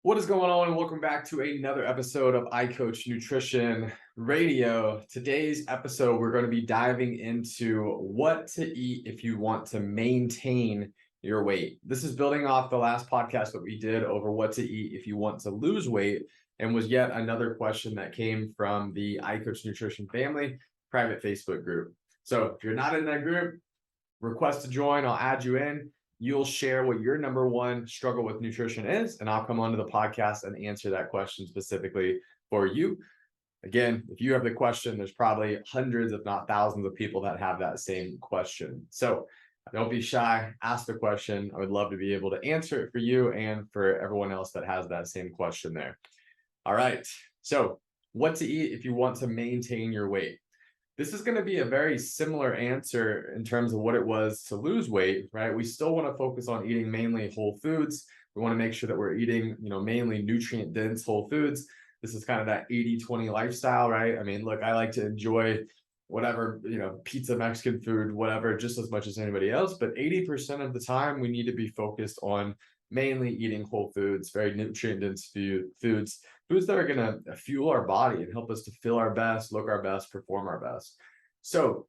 What is going on? And welcome back to another episode of I Coach Nutrition Radio. Today's episode, we're going to be diving into what to eat if you want to maintain your weight. This is building off the last podcast that we did over what to eat if you want to lose weight, and was yet another question that came from the I Coach Nutrition family private Facebook group. So if you're not in that group, request to join, I'll add you in. You'll share what your number one struggle with nutrition is, and I'll come onto the podcast and answer that question specifically for you. Again, if you have the question, there's probably hundreds, if not thousands, of people that have that same question. So don't be shy, ask the question. I would love to be able to answer it for you and for everyone else that has that same question there. All right. So what to eat if you want to maintain your weight? This is going to be a very similar answer in terms of what it was to lose weight, right? We still want to focus on eating mainly whole foods. We want to make sure that we're eating, mainly nutrient dense whole foods. This is kind of that 80-20 lifestyle, right? I mean, look, I like to enjoy whatever, pizza, Mexican food, whatever, just as much as anybody else. But 80% of the time, we need to be focused on mainly eating whole foods, very nutrient dense foods that are going to fuel our body and help us to feel our best, look our best, perform our best. So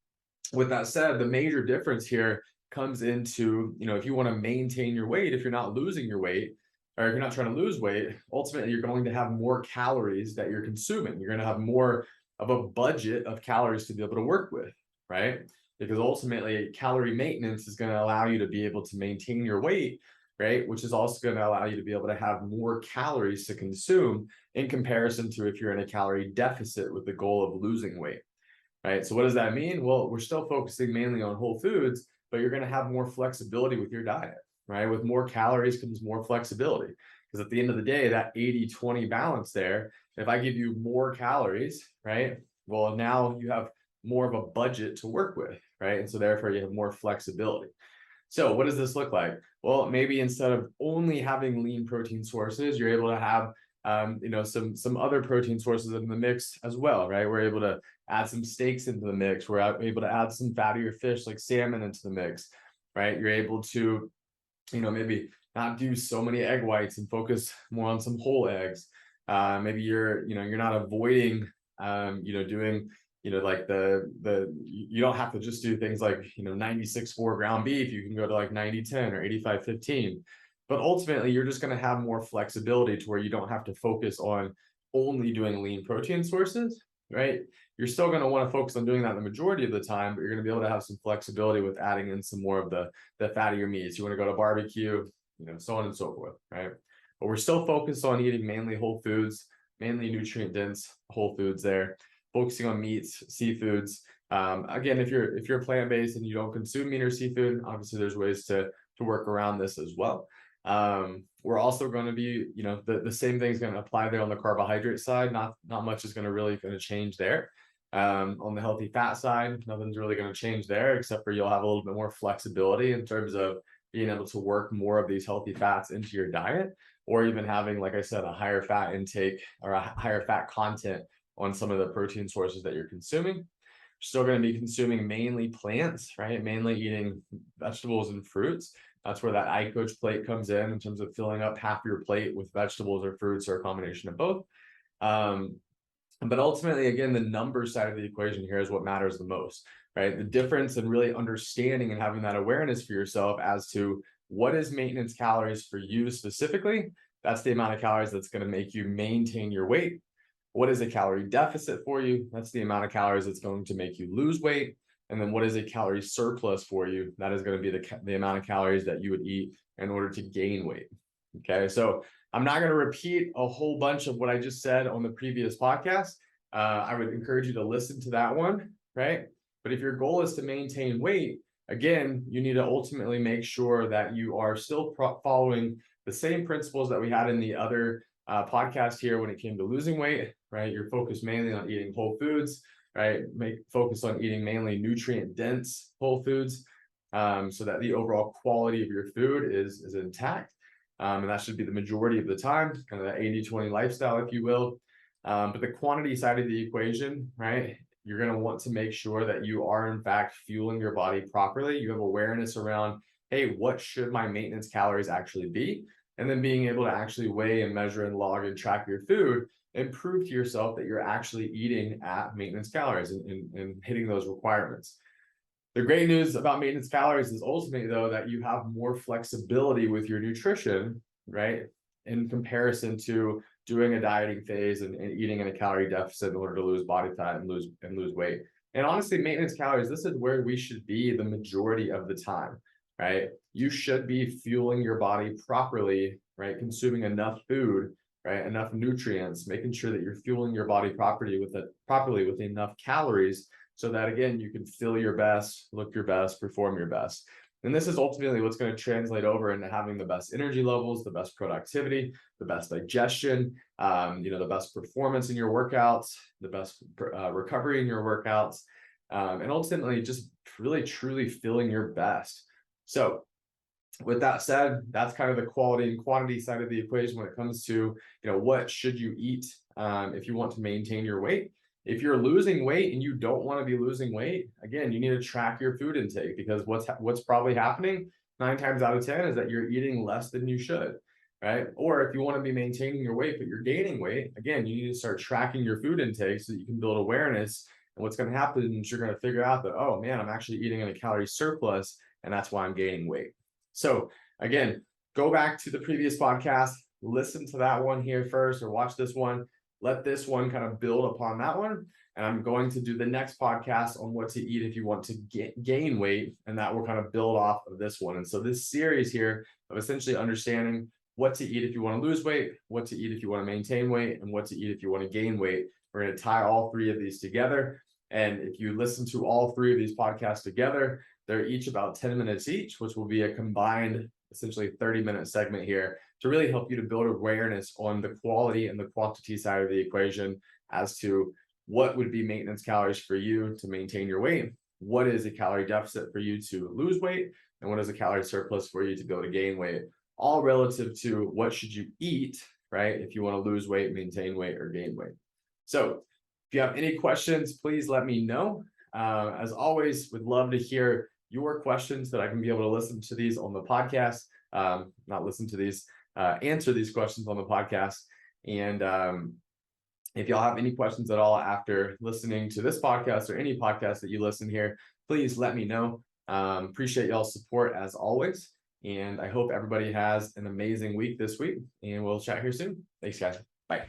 with that said, the major difference here comes into, if you want to maintain your weight, if you're not losing your weight, or if you're not trying to lose weight, ultimately you're going to have more calories that you're consuming. You're going to have more of a budget of calories to be able to work with, right? Because ultimately calorie maintenance is going to allow you to be able to maintain your weight, right? Which is also going to allow you to be able to have more calories to consume in comparison to if you're in a calorie deficit with the goal of losing weight, right? So what does that mean? Well, we're still focusing mainly on whole foods, but you're going to have more flexibility with your diet, right? With more calories comes more flexibility. Because at the end of the day, that 80-20 balance there, if I give you more calories, right? Well, now you have more of a budget to work with, right? And so therefore you have more flexibility. So what does this look like? Well, maybe instead of only having lean protein sources, you're able to have some other protein sources in the mix as well, right? We're able to add some steaks into the mix. We're able to add some fattier fish like salmon into the mix, right? You're able to, maybe not do so many egg whites and focus more on some whole eggs. Maybe you're not avoiding, doing like you don't have to just do things like 96-4 ground beef. You can go to like 90-10 or 85-15, but ultimately you're just going to have more flexibility to where you don't have to focus on only doing lean protein sources, right? You're still going to want to focus on doing that the majority of the time, but you're going to be able to have some flexibility with adding in some more of the fattier meats. You want to go to barbecue, so on and so forth, right? But we're still focused on eating mainly whole foods, mainly nutrient dense whole foods there, focusing on meats, seafoods. Again, if you're plant-based and you don't consume meat or seafood, obviously there's ways to work around this as well. We're also going to be, the same thing is going to apply there on the carbohydrate side. Not much is going to change there. On the healthy fat side, nothing's really going to change there, except for you'll have a little bit more flexibility in terms of being able to work more of these healthy fats into your diet, or even having, like I said, a higher fat intake or a higher fat content on some of the protein sources that you're consuming. You're still going to be consuming mainly plants, right? Mainly eating vegetables and fruits. That's where that I Coach plate comes in terms of filling up half your plate with vegetables or fruits or a combination of both. But ultimately, again, the number side of the equation here is what matters the most, right? The difference in really understanding and having that awareness for yourself as to what is maintenance calories for you specifically. That's the amount of calories that's going to make you maintain your weight. What is a calorie deficit for you? That's the amount of calories that's going to make you lose weight. And then what is a calorie surplus for you? That is going to be the amount of calories that you would eat in order to gain weight. Okay, so I'm not going to repeat a whole bunch of what I just said on the previous podcast. I would encourage you to listen to that one, right? But if your goal is to maintain weight, again, you need to ultimately make sure that you are still following the same principles that we had in the other podcast here when it came to losing weight, right? You're focused mainly on eating whole foods, right? Focus on eating mainly nutrient dense whole foods, so that the overall quality of your food is intact. And that should be the majority of the time, kind of that 80-20 lifestyle, if you will. But the quantity side of the equation, right? You're going to want to make sure that you are in fact fueling your body properly. You have awareness around, hey, what should my maintenance calories actually be? and then being able to actually weigh and measure and log and track your food and prove to yourself that you're actually eating at maintenance calories and hitting those requirements. The great news about maintenance calories is ultimately, though, that you have more flexibility with your nutrition, right? In comparison to doing a dieting phase and eating in a calorie deficit in order to lose body fat and lose weight. And honestly, maintenance calories, this is where we should be the majority of the time, right? You should be fueling your body properly, right? Consuming enough food, right? Enough nutrients, making sure that you're fueling your body properly with enough calories, so that again, you can feel your best, look your best, perform your best. And this is ultimately what's going to translate over into having the best energy levels, the best productivity, the best digestion, the best performance in your workouts, the best recovery in your workouts, and ultimately just really truly feeling your best. So with that said, that's kind of the quality and quantity side of the equation when it comes to, what should you eat if you want to maintain your weight. If you're losing weight and you don't want to be losing weight, again, you need to track your food intake, because what's probably happening 9 times out of 10 is that you're eating less than you should, right? Or if you want to be maintaining your weight, but you're gaining weight, again, you need to start tracking your food intake so that you can build awareness. And what's going to happen is you're going to figure out that, oh man, I'm actually eating in a calorie surplus, and that's why I'm gaining weight. So again, go back to the previous podcast, listen to that one here first, or watch this one. Let this one kind of build upon that one. And I'm going to do the next podcast on what to eat if you want to gain weight. And that will kind of build off of this one. And so this series here of essentially understanding what to eat if you want to lose weight, what to eat if you want to maintain weight, and what to eat if you want to gain weight. We're going to tie all 3 of these together. And if you listen to all 3 of these podcasts together, they're each about 10 minutes each, which will be a combined, essentially 30-minute segment here to really help you to build awareness on the quality and the quantity side of the equation as to what would be maintenance calories for you to maintain your weight, what is a calorie deficit for you to lose weight, and what is a calorie surplus for you to be able to gain weight, all relative to what should you eat, right? If you want to lose weight, maintain weight, or gain weight. So if you have any questions, please let me know. As always, would love to hear your questions that I can be able to listen to these on the podcast, answer these questions on the podcast. And if y'all have any questions at all after listening to this podcast or any podcast that you listen here, please let me know. Appreciate y'all's support as always. And I hope everybody has an amazing week this week, and we'll chat here soon. Thanks, guys. Bye.